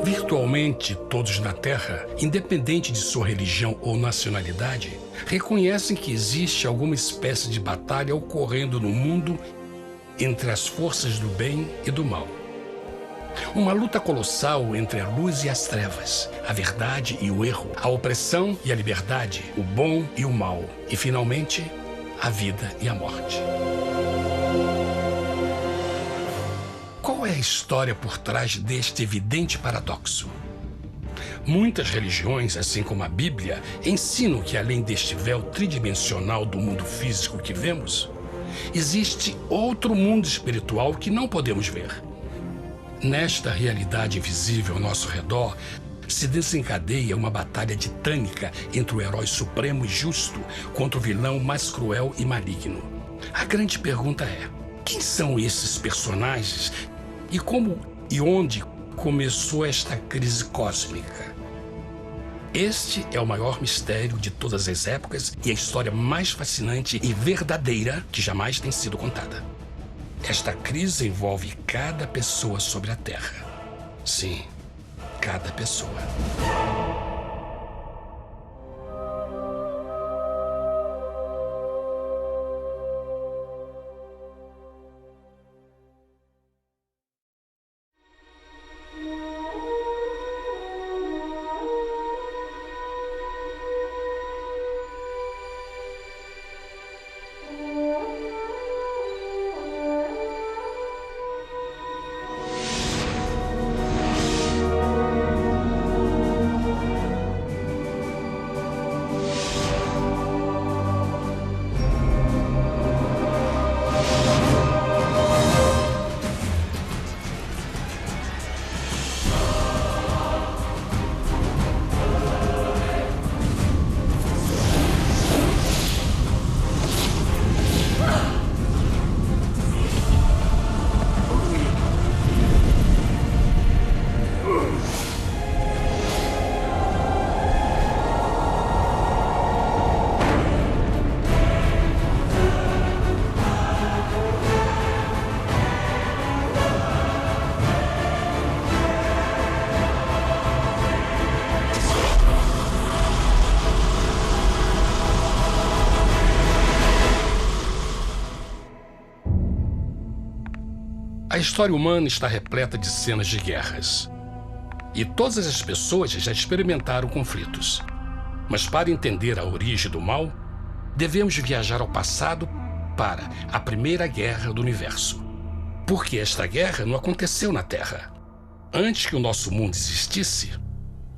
Virtualmente todos na Terra, independente de sua religião ou nacionalidade, reconhecem que existe alguma espécie de batalha ocorrendo no mundo entre as forças do bem e do mal. Uma luta colossal entre a luz e as trevas, a verdade e o erro, a opressão e a liberdade, o bom e o mal, e finalmente, a vida e a morte. Qual é a história por trás deste evidente paradoxo? Muitas religiões, assim como a Bíblia, ensinam que além deste véu tridimensional do mundo físico que vemos, existe outro mundo espiritual que não podemos ver. Nesta realidade invisível ao nosso redor, se desencadeia uma batalha titânica entre o herói supremo e justo contra o vilão mais cruel e maligno. A grande pergunta é: quem são esses personagens e como e onde começou esta crise cósmica? Este é o maior mistério de todas as épocas e a história mais fascinante e verdadeira que jamais tem sido contada. Esta crise envolve cada pessoa sobre a Terra. Sim, cada pessoa. A história humana está repleta de cenas de guerras. E todas as pessoas já experimentaram conflitos. Mas para entender a origem do mal, devemos viajar ao passado para a Primeira Guerra do Universo. Porque esta guerra não aconteceu na Terra. Antes que o nosso mundo existisse,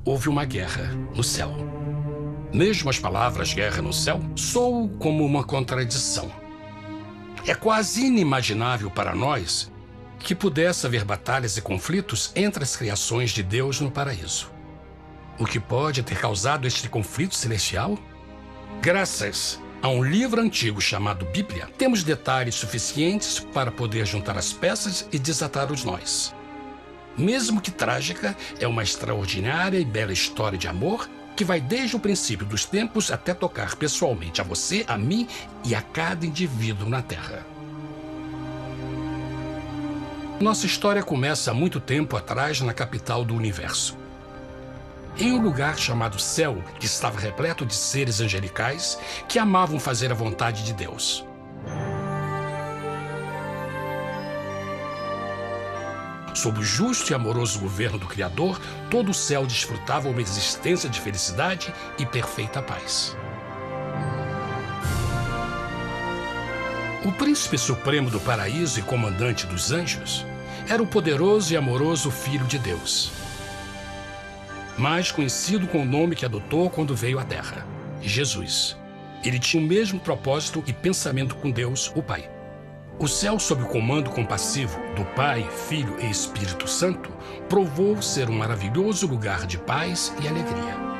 houve uma guerra no céu. Mesmo as palavras guerra no céu soam como uma contradição. É quase inimaginável para nós que pudesse haver batalhas e conflitos entre as criações de Deus no paraíso. O que pode ter causado este conflito celestial? Graças a um livro antigo chamado Bíblia, temos detalhes suficientes para poder juntar as peças e desatar os nós. Mesmo que trágica, é uma extraordinária e bela história de amor que vai desde o princípio dos tempos até tocar pessoalmente a você, a mim e a cada indivíduo na Terra. Nossa história começa há muito tempo atrás na capital do universo. Em um lugar chamado Céu, que estava repleto de seres angelicais que amavam fazer a vontade de Deus. Sob o justo e amoroso governo do Criador, todo o céu desfrutava uma existência de felicidade e perfeita paz. O príncipe supremo do paraíso e comandante dos anjos era o poderoso e amoroso Filho de Deus, mais conhecido com o nome que adotou quando veio à Terra, Jesus. Ele tinha o mesmo propósito e pensamento com Deus, o Pai. O céu, sob o comando compassivo do Pai, Filho e Espírito Santo, provou ser um maravilhoso lugar de paz e alegria.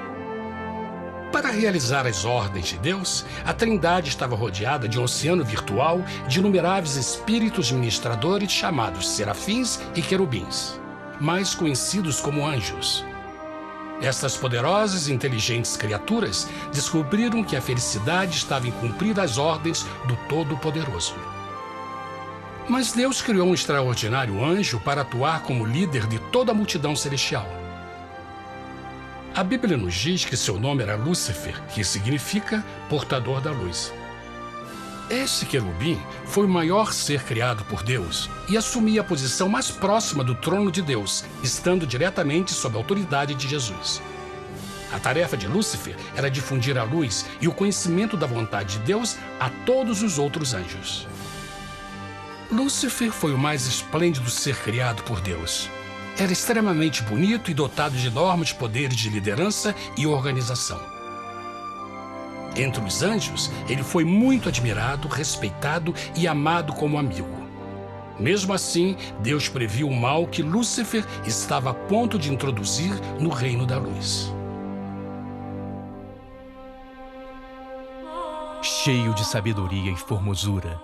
Para realizar as ordens de Deus, a Trindade estava rodeada de um oceano virtual de inumeráveis espíritos ministradores chamados serafins e querubins, mais conhecidos como anjos. Estas poderosas e inteligentes criaturas descobriram que a felicidade estava em cumprir as ordens do Todo-Poderoso. Mas Deus criou um extraordinário anjo para atuar como líder de toda a multidão celestial. A Bíblia nos diz que seu nome era Lúcifer, que significa portador da luz. Este querubim foi o maior ser criado por Deus e assumia a posição mais próxima do trono de Deus, estando diretamente sob a autoridade de Jesus. A tarefa de Lúcifer era difundir a luz e o conhecimento da vontade de Deus a todos os outros anjos. Lúcifer foi o mais esplêndido ser criado por Deus. Era extremamente bonito e dotado de enormes poderes de liderança e organização. Entre os anjos, ele foi muito admirado, respeitado e amado como amigo. Mesmo assim, Deus previu o mal que Lúcifer estava a ponto de introduzir no reino da luz. Cheio de sabedoria e formosura,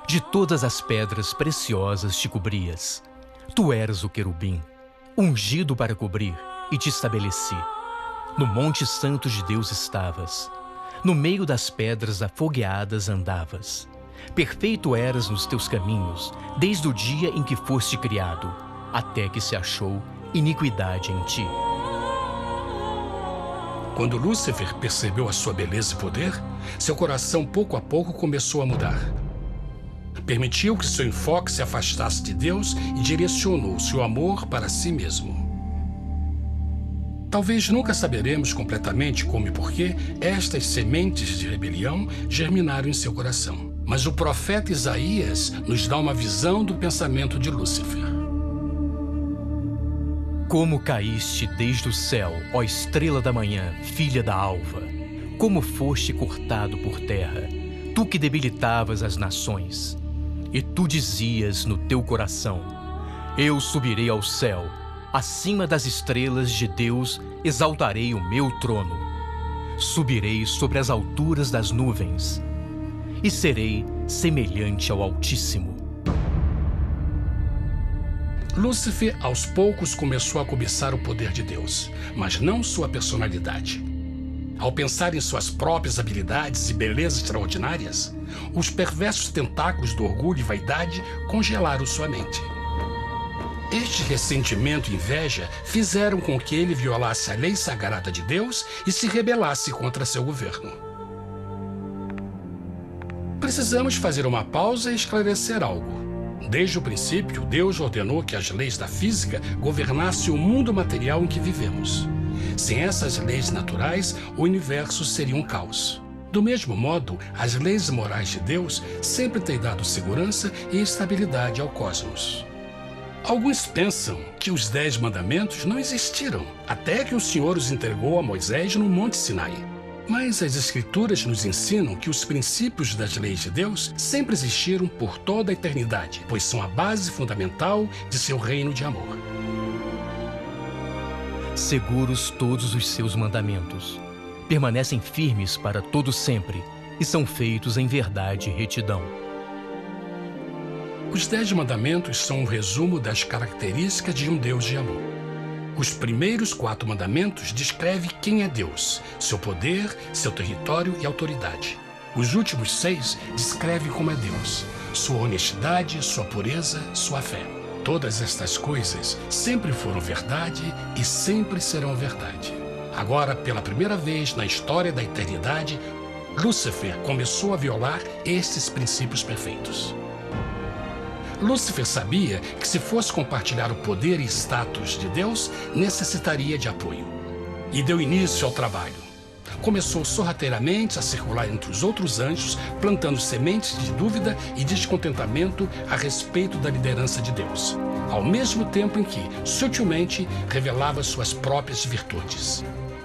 de todas as pedras preciosas te cobrias. Tu eras o querubim, ungido para cobrir, e te estabeleci. No monte santo de Deus estavas. No meio das pedras afogueadas andavas. Perfeito eras nos teus caminhos, desde o dia em que foste criado, até que se achou iniquidade em ti. Quando Lúcifer percebeu a sua beleza e poder, seu coração pouco a pouco começou a mudar. Permitiu que seu enfoque se afastasse de Deus e direcionou seu amor para si mesmo. Talvez nunca saberemos completamente como e por que estas sementes de rebelião germinaram em seu coração. Mas o profeta Isaías nos dá uma visão do pensamento de Lúcifer. Como caíste desde o céu, ó estrela da manhã, filha da alva! Como foste cortado por terra, tu que debilitavas as nações! E tu dizias no teu coração: eu subirei ao céu, acima das estrelas de Deus exaltarei o meu trono. Subirei sobre as alturas das nuvens e serei semelhante ao Altíssimo. Lúcifer, aos poucos, começou a cobiçar o poder de Deus, mas não sua personalidade. Ao pensar em suas próprias habilidades e belezas extraordinárias, os perversos tentáculos do orgulho e vaidade congelaram sua mente. Este ressentimento e inveja fizeram com que ele violasse a lei sagrada de Deus e se rebelasse contra seu governo. Precisamos fazer uma pausa e esclarecer algo. Desde o princípio, Deus ordenou que as leis da física governassem o mundo material em que vivemos. Sem essas leis naturais, o universo seria um caos. Do mesmo modo, as leis morais de Deus sempre têm dado segurança e estabilidade ao cosmos. Alguns pensam que os 10 mandamentos não existiram, até que o Senhor os entregou a Moisés no Monte Sinai. Mas as Escrituras nos ensinam que os princípios das leis de Deus sempre existiram por toda a eternidade, pois são a base fundamental de seu reino de amor. Seguros todos os seus mandamentos, permanecem firmes para todo sempre e são feitos em verdade e retidão. Os 10 mandamentos são um resumo das características de um Deus de amor. Os primeiros 4 mandamentos descrevem quem é Deus, seu poder, seu território e autoridade. Os últimos 6 descrevem como é Deus, sua honestidade, sua pureza, sua fé. Todas estas coisas sempre foram verdade e sempre serão verdade. Agora, pela primeira vez na história da eternidade, Lúcifer começou a violar estes princípios perfeitos. Lúcifer sabia que se fosse compartilhar o poder e status de Deus, necessitaria de apoio. E deu início ao trabalho. Começou sorrateiramente a circular entre os outros anjos, plantando sementes de dúvida e descontentamento a respeito da liderança de Deus, ao mesmo tempo em que, sutilmente, revelava suas próprias virtudes.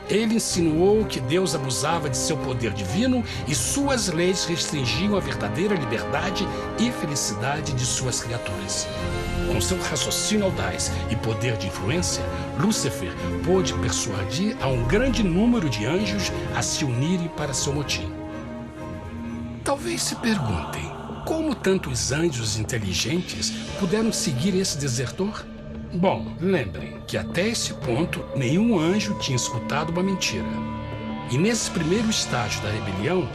Ele insinuou que Deus abusava de seu poder divino e suas leis restringiam a verdadeira liberdade e felicidade de suas criaturas. Com seu raciocínio audaz e poder de influência, Lúcifer pôde persuadir a um grande número de anjos a se unirem para seu motim. Talvez se perguntem, como tantos anjos inteligentes puderam seguir esse desertor? Bom, lembrem que até esse ponto nenhum anjo tinha escutado uma mentira. E nesse primeiro estágio da rebelião,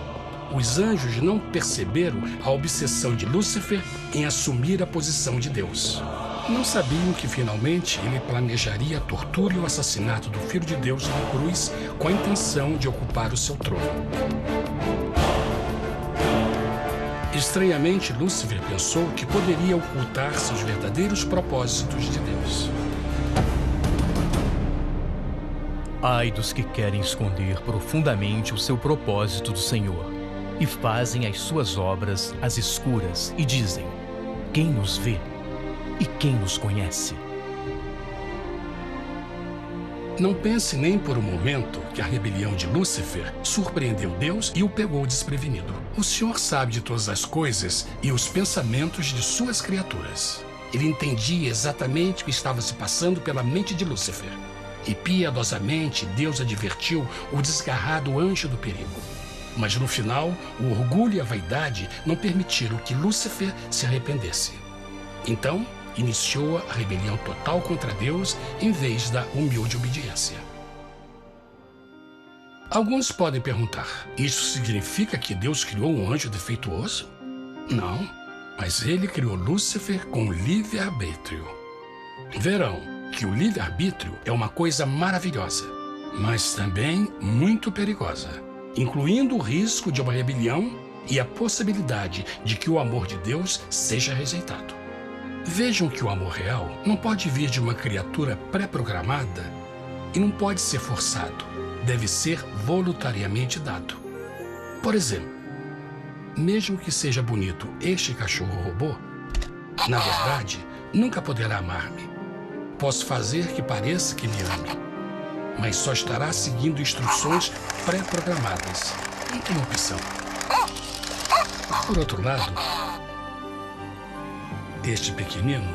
os anjos não perceberam a obsessão de Lúcifer em assumir a posição de Deus. Não sabiam que finalmente ele planejaria a tortura e o assassinato do Filho de Deus na cruz com a intenção de ocupar o seu trono. Estranhamente, Lúcifer pensou que poderia ocultar seus verdadeiros propósitos de Deus. Ai dos que querem esconder profundamente o seu propósito do Senhor e fazem as suas obras às escuras e dizem: quem nos vê e quem nos conhece? Não pense nem por um momento que a rebelião de Lúcifer surpreendeu Deus e o pegou desprevenido. O Senhor sabe de todas as coisas e os pensamentos de suas criaturas. Ele entendia exatamente o que estava se passando pela mente de Lúcifer. E piedosamente Deus advertiu o desgarrado anjo do perigo. Mas no final, o orgulho e a vaidade não permitiram que Lúcifer se arrependesse. Então, iniciou a rebelião total contra Deus em vez da humilde obediência. Alguns podem perguntar: isso significa que Deus criou um anjo defeituoso? Não, mas ele criou Lúcifer com livre-arbítrio. Verão que o livre-arbítrio é uma coisa maravilhosa, mas também muito perigosa, incluindo o risco de uma rebelião e a possibilidade de que o amor de Deus seja rejeitado. Vejam que o amor real não pode vir de uma criatura pré-programada e não pode ser forçado, deve ser voluntariamente dado. Por exemplo, mesmo que seja bonito este cachorro robô, na verdade, nunca poderá amar-me. Posso fazer que pareça que me ame, mas só estará seguindo instruções pré-programadas. Não tem opção. Por outro lado, este pequenino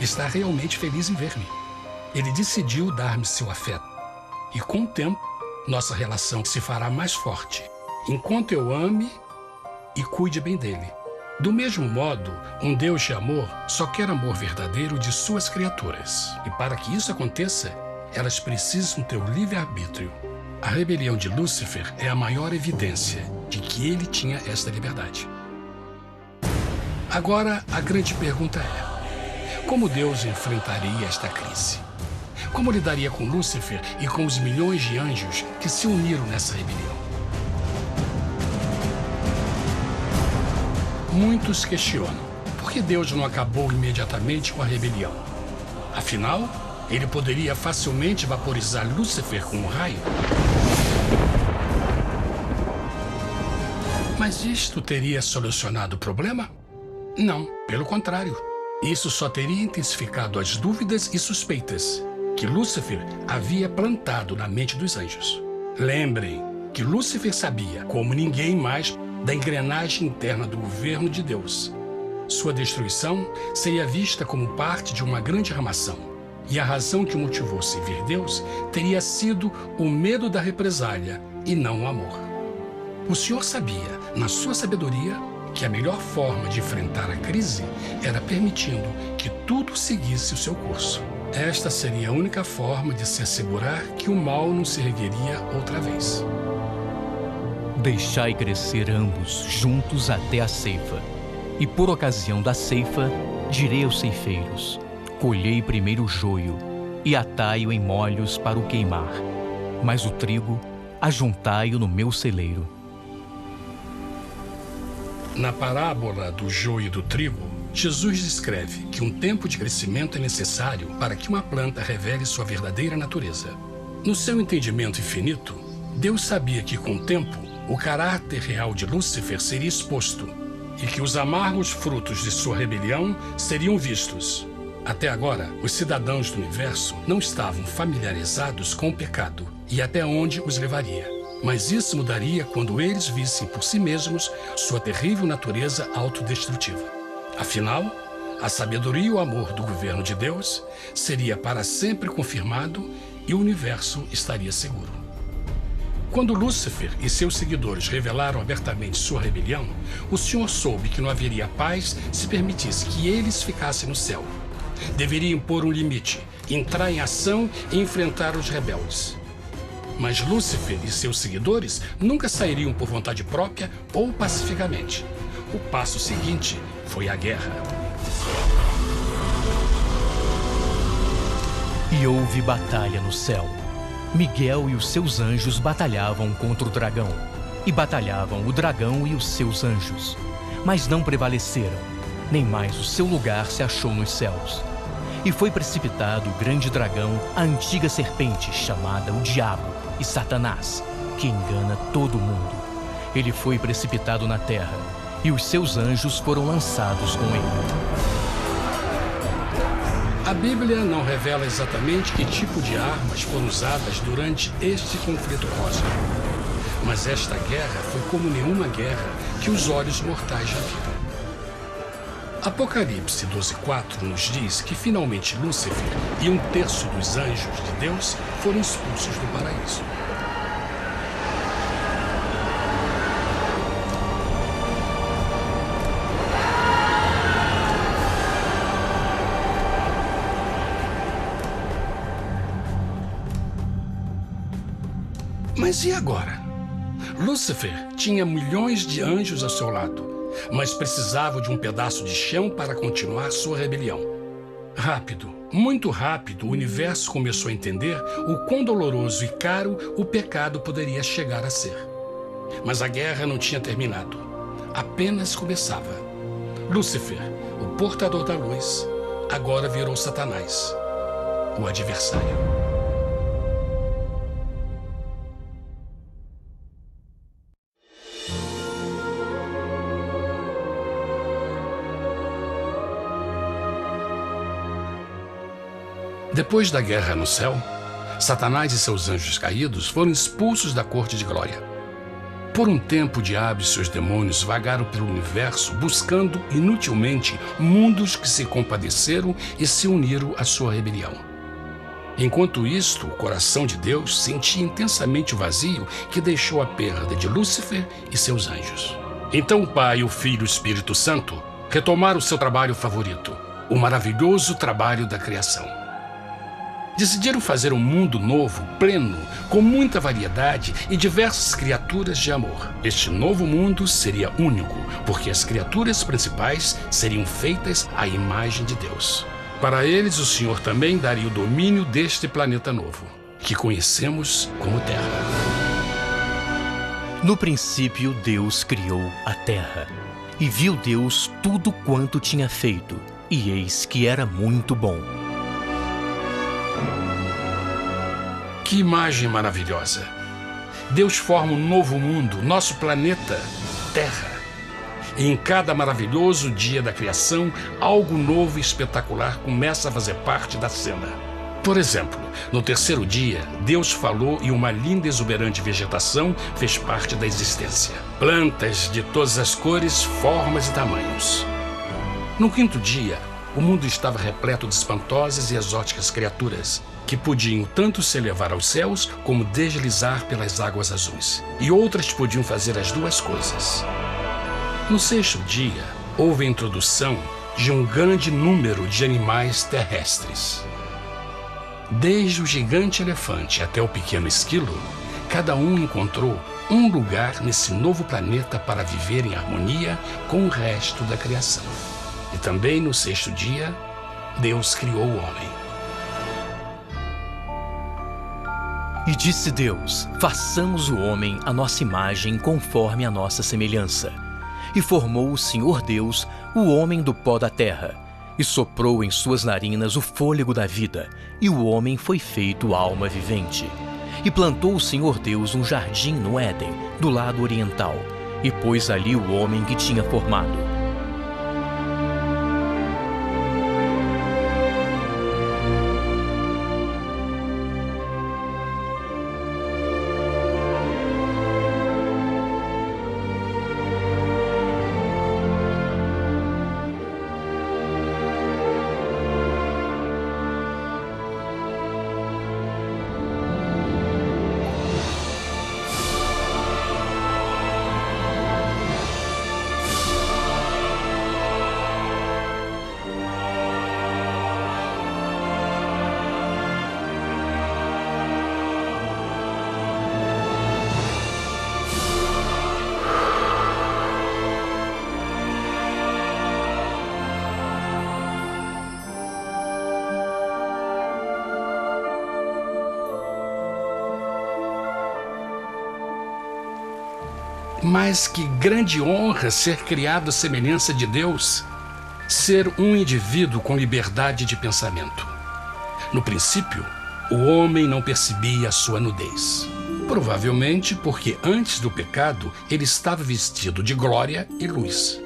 está realmente feliz em ver-me. Ele decidiu dar-me seu afeto. E com o tempo, nossa relação se fará mais forte, enquanto eu ame e cuide bem dele. Do mesmo modo, um Deus de amor só quer amor verdadeiro de suas criaturas. E para que isso aconteça, elas precisam ter o livre-arbítrio. A rebelião de Lúcifer é a maior evidência de que ele tinha esta liberdade. Agora, a grande pergunta é: como Deus enfrentaria esta crise? Como lidaria com Lúcifer e com os milhões de anjos que se uniram nessa rebelião? Muitos questionam por que Deus não acabou imediatamente com a rebelião. Afinal, ele poderia facilmente vaporizar Lúcifer com um raio. Mas isto teria solucionado o problema? Não, pelo contrário. Isso só teria intensificado as dúvidas e suspeitas que Lúcifer havia plantado na mente dos anjos. Lembrem que Lúcifer sabia, como ninguém mais, da engrenagem interna do governo de Deus. Sua destruição seria vista como parte de uma grande armação, e a razão que o motivou servir Deus teria sido o medo da represália e não o amor. O Senhor sabia, na sua sabedoria, que a melhor forma de enfrentar a crise era permitindo que tudo seguisse o seu curso. Esta seria a única forma de se assegurar que o mal não se ergueria outra vez. Deixai crescer ambos juntos até a ceifa. E por ocasião da ceifa, direi aos ceifeiros: colhei primeiro o joio e atai-o em molhos para o queimar, mas o trigo ajuntai-o no meu celeiro. Na parábola do joio e do trigo, Jesus descreve que um tempo de crescimento é necessário para que uma planta revele sua verdadeira natureza. No seu entendimento infinito, Deus sabia que, com o tempo, o caráter real de Lúcifer seria exposto e que os amargos frutos de sua rebelião seriam vistos. Até agora, os cidadãos do universo não estavam familiarizados com o pecado e até onde os levaria. Mas isso mudaria quando eles vissem por si mesmos sua terrível natureza autodestrutiva. Afinal, a sabedoria e o amor do governo de Deus seria para sempre confirmado e o universo estaria seguro. Quando Lúcifer e seus seguidores revelaram abertamente sua rebelião, o Senhor soube que não haveria paz se permitisse que eles ficassem no céu. Deveria impor um limite, entrar em ação e enfrentar os rebeldes. Mas Lúcifer e seus seguidores nunca sairiam por vontade própria ou pacificamente. O passo seguinte foi a guerra. E houve batalha no céu. Miguel e os seus anjos batalhavam contra o dragão. E batalhavam o dragão e os seus anjos. Mas não prevaleceram, nem mais o seu lugar se achou nos céus. E foi precipitado o grande dragão, a antiga serpente, chamada o Diabo e Satanás, que engana todo mundo. Ele foi precipitado na terra, e os seus anjos foram lançados com ele. A Bíblia não revela exatamente que tipo de armas foram usadas durante este conflito cósmico. Mas esta guerra foi como nenhuma guerra que os olhos mortais já viram. Apocalipse 12:4 nos diz que finalmente Lúcifer e 1/3 dos anjos de Deus foram expulsos do paraíso. Mas e agora? Lúcifer tinha milhões de anjos ao seu lado, mas precisava de um pedaço de chão para continuar sua rebelião. Rápido, muito rápido, o universo começou a entender o quão doloroso e caro o pecado poderia chegar a ser. Mas a guerra não tinha terminado. Apenas começava. Lúcifer, o portador da luz, agora virou Satanás, o adversário. Depois da guerra no céu, Satanás e seus anjos caídos foram expulsos da corte de glória. Por um tempo, o diabo e seus demônios vagaram pelo universo buscando inutilmente mundos que se compadeceram e se uniram à sua rebelião. Enquanto isto, o coração de Deus sentia intensamente o vazio que deixou a perda de Lúcifer e seus anjos. Então o Pai, o Filho e o Espírito Santo retomaram o seu trabalho favorito, o maravilhoso trabalho da criação. Decidiram fazer um mundo novo, pleno, com muita variedade e diversas criaturas de amor. Este novo mundo seria único, porque as criaturas principais seriam feitas à imagem de Deus. Para eles, o Senhor também daria o domínio deste planeta novo, que conhecemos como Terra. No princípio, Deus criou a terra. E viu Deus tudo quanto tinha feito, e eis que era muito bom. Que imagem maravilhosa! Deus forma um novo mundo, nosso planeta, Terra. E em cada maravilhoso dia da criação, algo novo e espetacular começa a fazer parte da cena. Por exemplo, no terceiro dia, Deus falou e uma linda e exuberante vegetação fez parte da existência. Plantas de todas as cores, formas e tamanhos. No quinto dia, o mundo estava repleto de espantosas e exóticas criaturas, que podiam tanto se elevar aos céus como deslizar pelas águas azuis. E outras podiam fazer as duas coisas. No sexto dia, houve a introdução de um grande número de animais terrestres. Desde o gigante elefante até o pequeno esquilo, cada um encontrou um lugar nesse novo planeta para viver em harmonia com o resto da criação. E também no sexto dia, Deus criou o homem. E disse Deus: façamos o homem à nossa imagem conforme a nossa semelhança. E formou o Senhor Deus o homem do pó da terra, e soprou em suas narinas o fôlego da vida, e o homem foi feito alma vivente. E plantou o Senhor Deus um jardim no Éden, do lado oriental, e pôs ali o homem que tinha formado. Mas que grande honra ser criado à semelhança de Deus, ser um indivíduo com liberdade de pensamento. No princípio, o homem não percebia a sua nudez. Provavelmente porque antes do pecado ele estava vestido de glória e luz.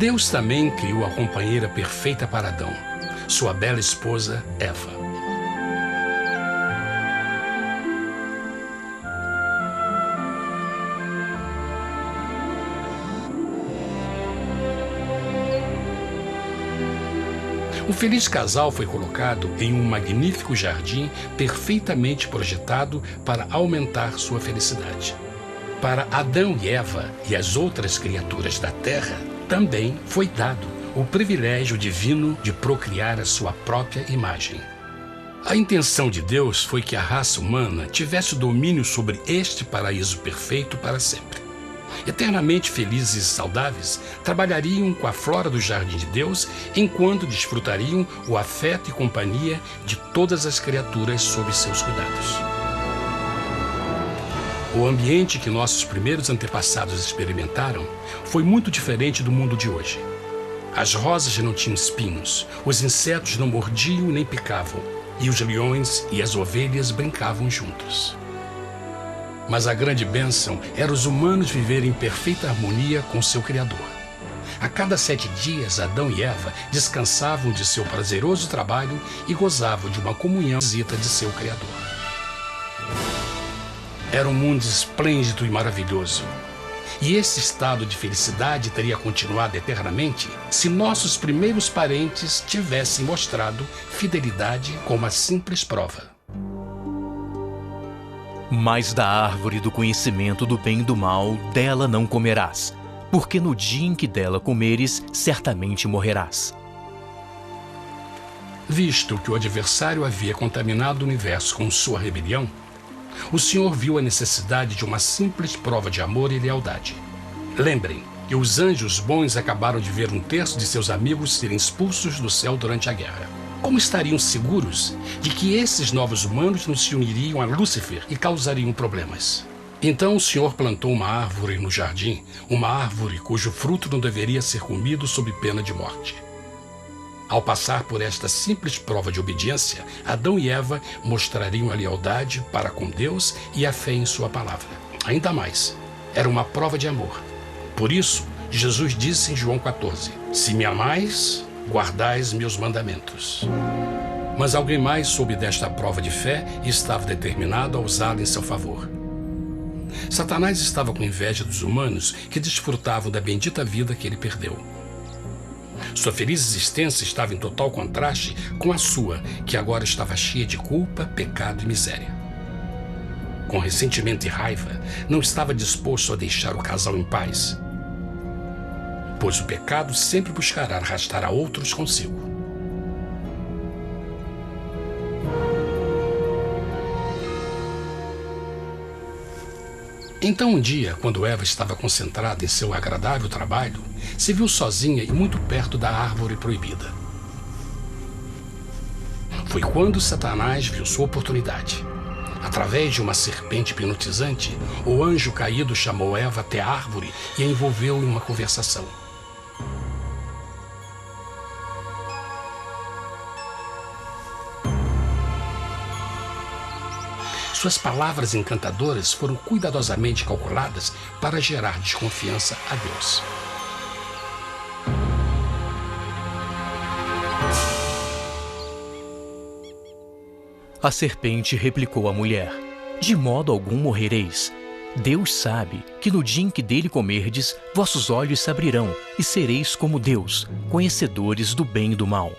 Deus também criou a companheira perfeita para Adão, sua bela esposa Eva. O feliz casal foi colocado em um magnífico jardim perfeitamente projetado para aumentar sua felicidade. Para Adão e Eva e as outras criaturas da terra, também foi dado o privilégio divino de procriar a sua própria imagem. A intenção de Deus foi que a raça humana tivesse domínio sobre este paraíso perfeito para sempre. Eternamente felizes e saudáveis, trabalhariam com a flora do jardim de Deus enquanto desfrutariam o afeto e companhia de todas as criaturas sob seus cuidados. O ambiente que nossos primeiros antepassados experimentaram foi muito diferente do mundo de hoje. As rosas não tinham espinhos, os insetos não mordiam nem picavam, e os leões e as ovelhas brincavam juntos. Mas a grande bênção era os humanos viverem em perfeita harmonia com seu Criador. A cada 7 dias, Adão e Eva descansavam de seu prazeroso trabalho e gozavam de uma comunhão visita de seu Criador. Era um mundo esplêndido e maravilhoso. E esse estado de felicidade teria continuado eternamente se nossos primeiros parentes tivessem mostrado fidelidade como uma simples prova. Mas da árvore do conhecimento do bem e do mal, dela não comerás, porque no dia em que dela comeres, certamente morrerás. Visto que o adversário havia contaminado o universo com sua rebelião, o Senhor viu a necessidade de uma simples prova de amor e lealdade. Lembrem que os anjos bons acabaram de ver 1/3 de seus amigos serem expulsos do céu durante a guerra. Como estariam seguros de que esses novos humanos não se uniriam a Lúcifer e causariam problemas? Então o Senhor plantou uma árvore no jardim, uma árvore cujo fruto não deveria ser comido sob pena de morte. Ao passar por esta simples prova de obediência, Adão e Eva mostrariam a lealdade para com Deus e a fé em sua palavra. Ainda mais, era uma prova de amor. Por isso, Jesus disse em João 14, "Se me amais, guardais meus mandamentos." Mas alguém mais soube desta prova de fé e estava determinado a usá-la em seu favor. Satanás estava com inveja dos humanos que desfrutavam da bendita vida que ele perdeu. Sua feliz existência estava em total contraste com a sua, que agora estava cheia de culpa, pecado e miséria. Com ressentimento e raiva, não estava disposto a deixar o casal em paz, pois o pecado sempre buscará arrastar a outros consigo. Então um dia, quando Eva estava concentrada em seu agradável trabalho, se viu sozinha e muito perto da árvore proibida. Foi quando Satanás viu sua oportunidade. Através de uma serpente hipnotizante, o anjo caído chamou Eva até a árvore e a envolveu em uma conversação. Suas palavras encantadoras foram cuidadosamente calculadas para gerar desconfiança a Deus. A serpente replicou à mulher: "De modo algum morrereis. Deus sabe que no dia em que dele comerdes, vossos olhos se abrirão e sereis como Deus, conhecedores do bem e do mal."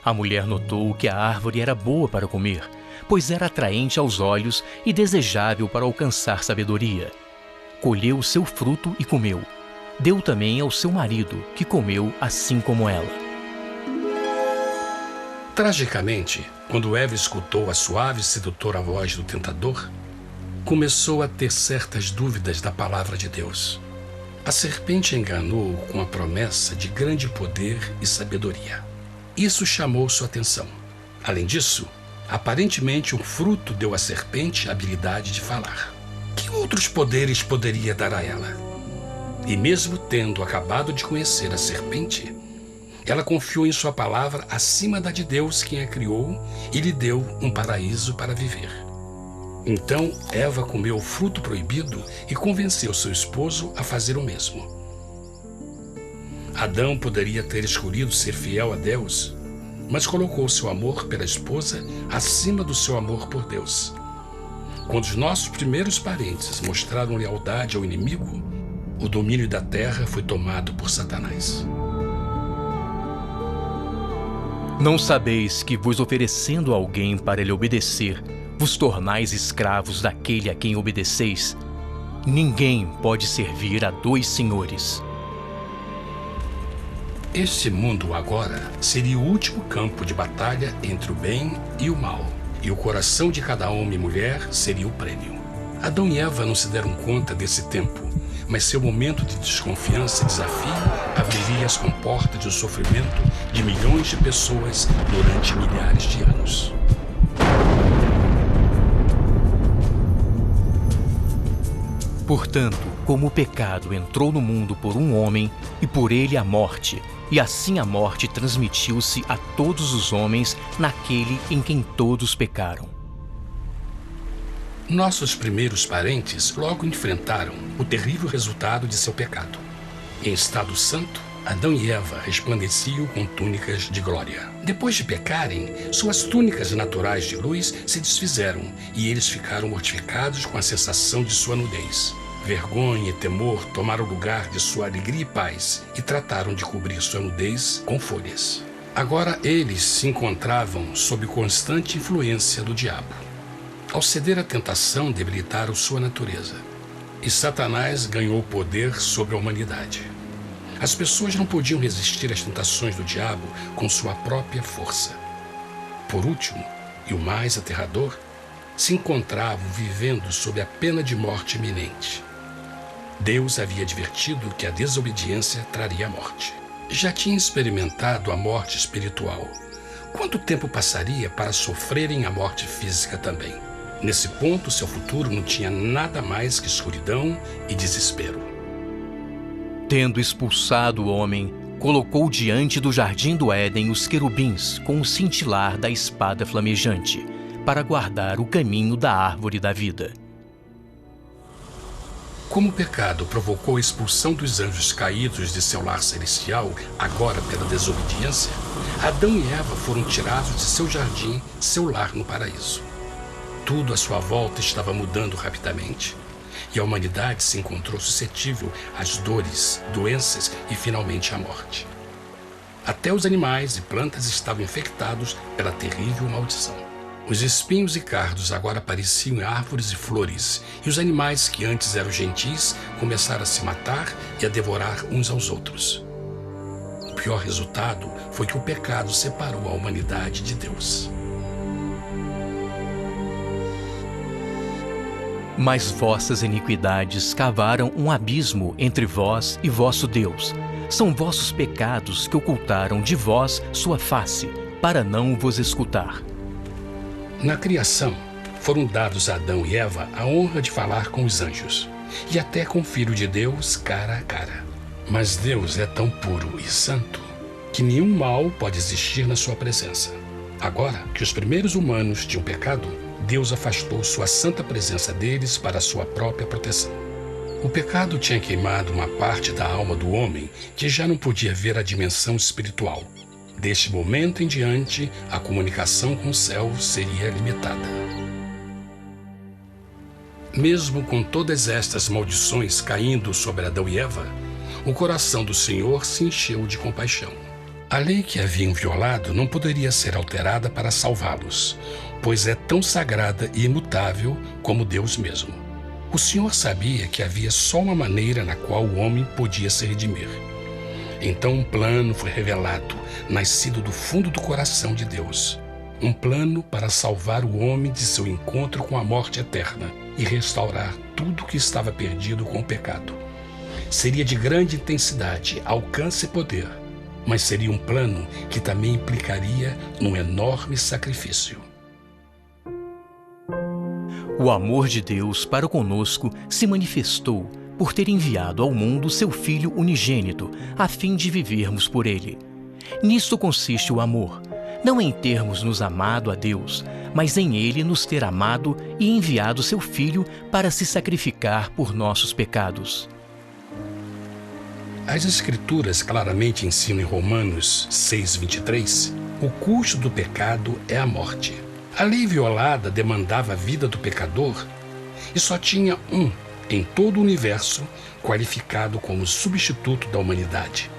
A mulher notou que a árvore era boa para comer, pois era atraente aos olhos e desejável para alcançar sabedoria. Colheu o seu fruto e comeu. Deu também ao seu marido, que comeu assim como ela. Tragicamente, quando Eva escutou a suave e sedutora voz do tentador, começou a ter certas dúvidas da palavra de Deus. A serpente enganou-o com a promessa de grande poder e sabedoria. Isso chamou sua atenção. Além disso, Aparentemente, um fruto deu à serpente a habilidade de falar. Que outros poderes poderia dar a ela? E mesmo tendo acabado de conhecer a serpente, ela confiou em sua palavra acima da de Deus, quem a criou, e lhe deu um paraíso para viver. Então, Eva comeu o fruto proibido e convenceu seu esposo a fazer o mesmo. Adão poderia ter escolhido ser fiel a Deus, mas colocou seu amor pela esposa acima do seu amor por Deus. Quando os nossos primeiros parentes mostraram lealdade ao inimigo, o domínio da terra foi tomado por Satanás. Não sabeis que, vos oferecendo a alguém para lhe obedecer, vos tornais escravos daquele a quem obedeceis? Ninguém pode servir a dois senhores. Este mundo agora seria o último campo de batalha entre o bem e o mal, e o coração de cada homem e mulher seria o prêmio. Adão e Eva não se deram conta desse tempo, mas seu momento de desconfiança e desafio abriria as comportas do sofrimento de milhões de pessoas durante milhares de anos. Portanto, como o pecado entrou no mundo por um homem, e por ele a morte, e assim a morte transmitiu-se a todos os homens naquele em quem todos pecaram. Nossos primeiros parentes logo enfrentaram o terrível resultado de seu pecado. Em estado santo, Adão e Eva resplandeciam com túnicas de glória. Depois de pecarem, suas túnicas naturais de luz se desfizeram e eles ficaram mortificados com a sensação de sua nudez. Vergonha e temor tomaram o lugar de sua alegria e paz e trataram de cobrir sua nudez com folhas. Agora eles se encontravam sob constante influência do diabo. Ao ceder à tentação, debilitaram sua natureza. E Satanás ganhou poder sobre a humanidade. As pessoas não podiam resistir às tentações do diabo com sua própria força. Por último, e o mais aterrador, se encontravam vivendo sob a pena de morte iminente. Deus havia advertido que a desobediência traria a morte. Já tinha experimentado a morte espiritual. Quanto tempo passaria para sofrerem a morte física também? Nesse ponto, seu futuro não tinha nada mais que escuridão e desespero. Tendo expulsado o homem, colocou diante do jardim do Éden os querubins com o cintilar da espada flamejante, para guardar o caminho da árvore da vida. Como o pecado provocou a expulsão dos anjos caídos de seu lar celestial, agora pela desobediência, Adão e Eva foram tirados de seu jardim, seu lar no paraíso. Tudo à sua volta estava mudando rapidamente, e a humanidade se encontrou suscetível às dores, doenças e finalmente à morte. Até os animais e plantas estavam infectados pela terrível maldição. Os espinhos e cardos agora pareciam árvores e flores, e os animais que antes eram gentis começaram a se matar e a devorar uns aos outros. O pior resultado foi que o pecado separou a humanidade de Deus. Mas vossas iniquidades cavaram um abismo entre vós e vosso Deus. São vossos pecados que ocultaram de vós sua face, para não vos escutar. Na criação, foram dados a Adão e Eva a honra de falar com os anjos, e até com o Filho de Deus cara a cara. Mas Deus é tão puro e santo que nenhum mal pode existir na sua presença. Agora que os primeiros humanos tinham pecado, Deus afastou sua santa presença deles para a sua própria proteção. O pecado tinha queimado uma parte da alma do homem que já não podia ver a dimensão espiritual. Deste momento em diante, a comunicação com o céu seria limitada. Mesmo com todas estas maldições caindo sobre Adão e Eva, o coração do Senhor se encheu de compaixão. A lei que haviam violado não poderia ser alterada para salvá-los, pois é tão sagrada e imutável como Deus mesmo. O Senhor sabia que havia só uma maneira na qual o homem podia se redimir. Então um plano foi revelado, nascido do fundo do coração de Deus. Um plano para salvar o homem de seu encontro com a morte eterna e restaurar tudo que estava perdido com o pecado. Seria de grande intensidade, alcance e poder, mas seria um plano que também implicaria num enorme sacrifício. O amor de Deus para conosco se manifestou por ter enviado ao mundo seu Filho unigênito, a fim de vivermos por ele. Nisto consiste o amor, não em termos nos amado a Deus, mas em ele nos ter amado e enviado seu Filho para se sacrificar por nossos pecados. As Escrituras claramente ensinam em Romanos 6:23, o custo do pecado é a morte. A lei violada demandava a vida do pecador e só tinha um em todo o universo qualificado como substituto da humanidade.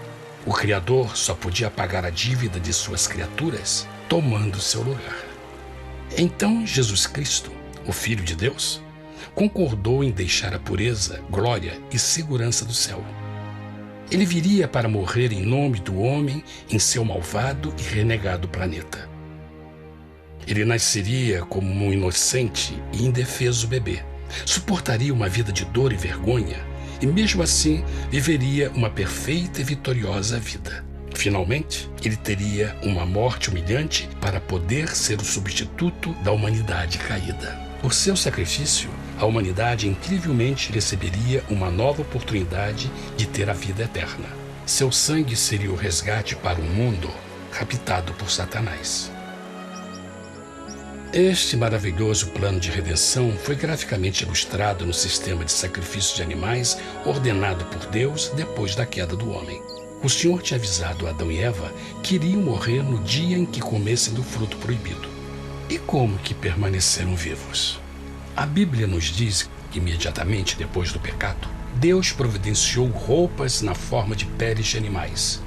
O Criador só podia pagar a dívida de suas criaturas tomando seu lugar. Então Jesus Cristo, o Filho de Deus, concordou em deixar a pureza, glória e segurança do céu. Ele viria para morrer em nome do homem em seu malvado e renegado planeta. Ele nasceria como um inocente e indefeso bebê, suportaria uma vida de dor e vergonha e mesmo assim viveria uma perfeita e vitoriosa vida. Finalmente, ele teria uma morte humilhante para poder ser o substituto da humanidade caída. Por seu sacrifício, a humanidade incrivelmente receberia uma nova oportunidade de ter a vida eterna. Seu sangue seria o resgate para um mundo raptado por Satanás. Este maravilhoso plano de redenção foi graficamente ilustrado no sistema de sacrifício de animais ordenado por Deus depois da queda do homem. O Senhor tinha avisado Adão e Eva que iriam morrer no dia em que comessem do fruto proibido. E como que permaneceram vivos? A Bíblia nos diz que imediatamente depois do pecado, Deus providenciou roupas na forma de peles de animais.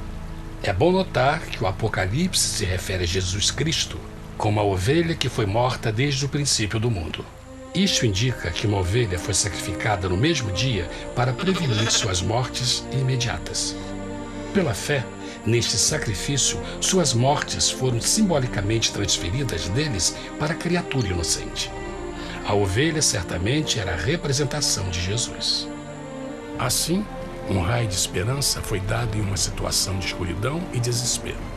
É bom notar que o Apocalipse se refere a Jesus Cristo como a ovelha que foi morta desde o princípio do mundo. Isto indica que uma ovelha foi sacrificada no mesmo dia para prevenir suas mortes imediatas. Pela fé, neste sacrifício, suas mortes foram simbolicamente transferidas deles para a criatura inocente. A ovelha certamente era a representação de Jesus. Assim, um raio de esperança foi dado em uma situação de escuridão e desespero.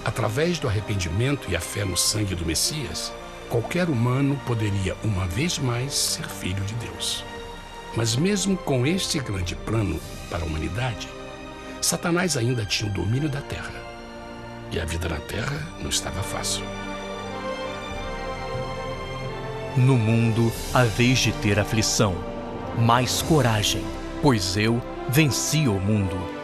Através do arrependimento e a fé no sangue do Messias, qualquer humano poderia uma vez mais ser filho de Deus. Mas mesmo com este grande plano para a humanidade, Satanás ainda tinha o domínio da terra. E a vida na terra não estava fácil. No mundo haveis de ter aflição, mas coragem, pois eu venci o mundo.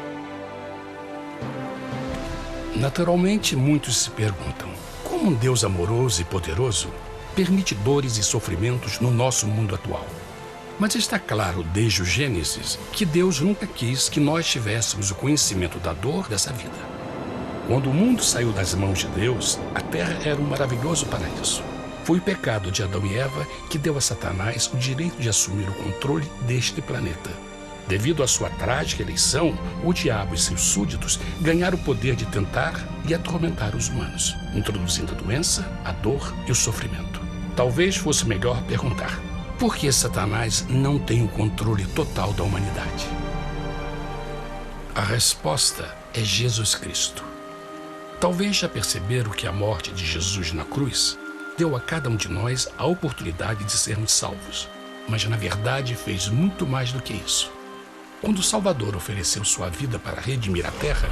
Naturalmente, muitos se perguntam, como um Deus amoroso e poderoso permite dores e sofrimentos no nosso mundo atual? Mas está claro desde o Gênesis que Deus nunca quis que nós tivéssemos o conhecimento da dor dessa vida. Quando o mundo saiu das mãos de Deus, a terra era um maravilhoso paraíso. Foi o pecado de Adão e Eva que deu a Satanás o direito de assumir o controle deste planeta. Devido à sua trágica eleição, o diabo e seus súditos ganharam o poder de tentar e atormentar os humanos, introduzindo a doença, a dor e o sofrimento. Talvez fosse melhor perguntar: por que Satanás não tem o controle total da humanidade? A resposta é Jesus Cristo. Talvez já perceberam que a morte de Jesus na cruz deu a cada um de nós a oportunidade de sermos salvos, mas na verdade fez muito mais do que isso. Quando o Salvador ofereceu sua vida para redimir a terra,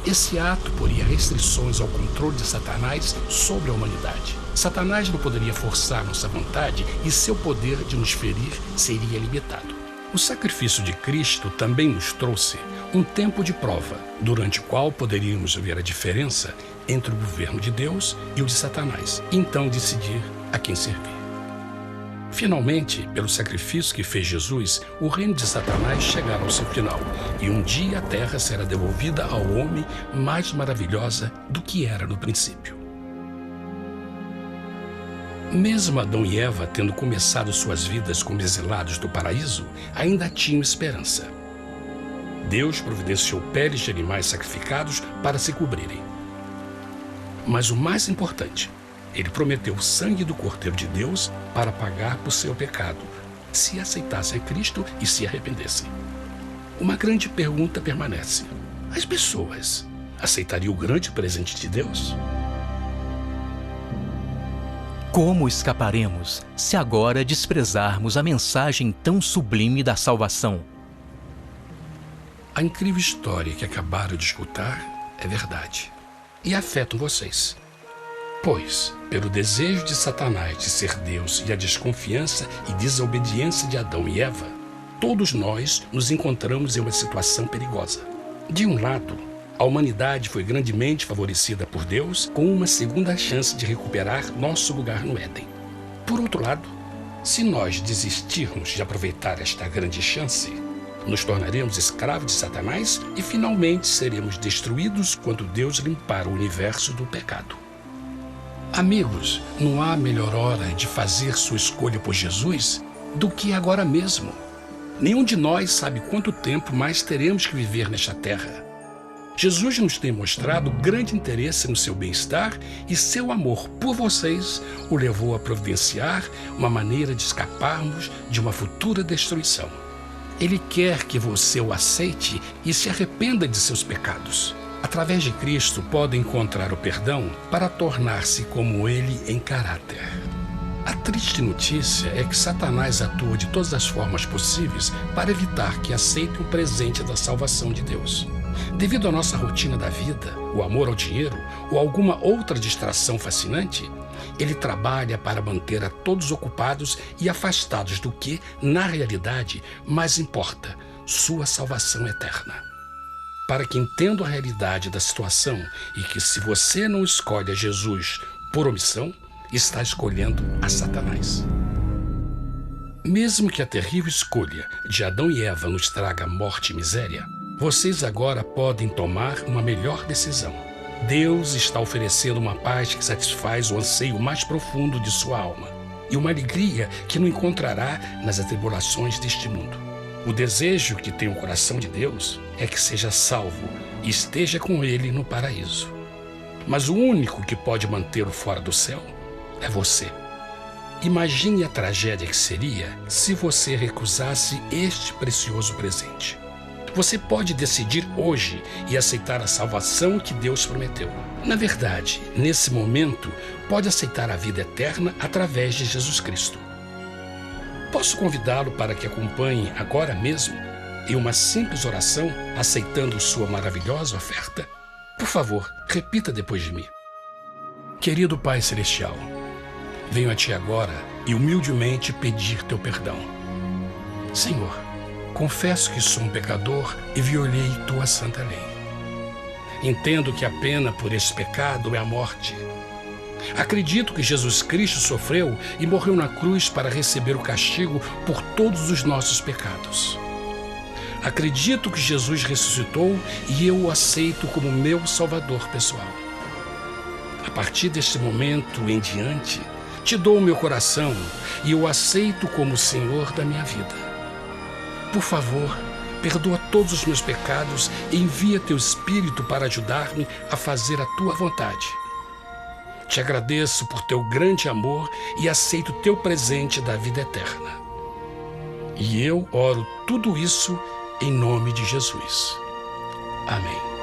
esse ato poria restrições ao controle de Satanás sobre a humanidade. Satanás não poderia forçar nossa vontade e seu poder de nos ferir seria limitado. O sacrifício de Cristo também nos trouxe um tempo de prova, durante o qual poderíamos ver a diferença entre o governo de Deus e o de Satanás, e então decidir a quem servir. Finalmente, pelo sacrifício que fez Jesus, o reino de Satanás chegará ao seu final, e um dia a terra será devolvida ao homem mais maravilhosa do que era no princípio. Mesmo Adão e Eva tendo começado suas vidas como exilados do paraíso, ainda tinham esperança. Deus providenciou peles de animais sacrificados para se cobrirem. Mas o mais importante, ele prometeu o sangue do Cordeiro de Deus para pagar por seu pecado, se aceitassem a Cristo e se arrependessem. Uma grande pergunta permanece: as pessoas aceitariam o grande presente de Deus? Como escaparemos se agora desprezarmos a mensagem tão sublime da salvação? A incrível história que acabaram de escutar é verdade e afeta vocês. Pois, pelo desejo de Satanás de ser Deus e a desconfiança e desobediência de Adão e Eva, todos nós nos encontramos em uma situação perigosa. De um lado, a humanidade foi grandemente favorecida por Deus com uma segunda chance de recuperar nosso lugar no Éden. Por outro lado, se nós desistirmos de aproveitar esta grande chance, nos tornaremos escravos de Satanás e finalmente seremos destruídos quando Deus limpar o universo do pecado. Amigos, não há melhor hora de fazer sua escolha por Jesus do que agora mesmo. Nenhum de nós sabe quanto tempo mais teremos que viver nesta terra. Jesus nos tem mostrado grande interesse no seu bem-estar e seu amor por vocês o levou a providenciar uma maneira de escaparmos de uma futura destruição. Ele quer que você o aceite e se arrependa de seus pecados. Através de Cristo, pode encontrar o perdão para tornar-se como Ele em caráter. A triste notícia é que Satanás atua de todas as formas possíveis para evitar que aceite o presente da salvação de Deus. Devido à nossa rotina da vida, o amor ao dinheiro ou alguma outra distração fascinante, ele trabalha para manter a todos ocupados e afastados do que, na realidade, mais importa, sua salvação eterna. Para que entendam a realidade da situação e que se você não escolhe a Jesus por omissão, está escolhendo a Satanás. Mesmo que a terrível escolha de Adão e Eva nos traga morte e miséria, vocês agora podem tomar uma melhor decisão. Deus está oferecendo uma paz que satisfaz o anseio mais profundo de sua alma e uma alegria que não encontrará nas atribulações deste mundo. O desejo que tem o coração de Deus é que seja salvo e esteja com Ele no paraíso. Mas o único que pode mantê-lo fora do céu é você. Imagine a tragédia que seria se você recusasse este precioso presente. Você pode decidir hoje e aceitar a salvação que Deus prometeu. Na verdade, nesse momento, pode aceitar a vida eterna através de Jesus Cristo. Posso convidá-lo para que acompanhe agora mesmo em uma simples oração, aceitando sua maravilhosa oferta? Por favor, repita depois de mim. Querido Pai Celestial, venho a Ti agora e humildemente pedir Teu perdão. Senhor, confesso que sou um pecador e violei Tua santa lei. Entendo que a pena por esse pecado é a morte. Acredito que Jesus Cristo sofreu e morreu na cruz para receber o castigo por todos os nossos pecados. Acredito que Jesus ressuscitou e eu o aceito como meu Salvador pessoal. A partir deste momento em diante, Te dou o meu coração e eu o aceito como o Senhor da minha vida. Por favor, perdoa todos os meus pecados e envia Teu Espírito para ajudar-me a fazer a Tua vontade. Te agradeço por Teu grande amor e aceito Teu presente da vida eterna. E eu oro tudo isso em nome de Jesus. Amém.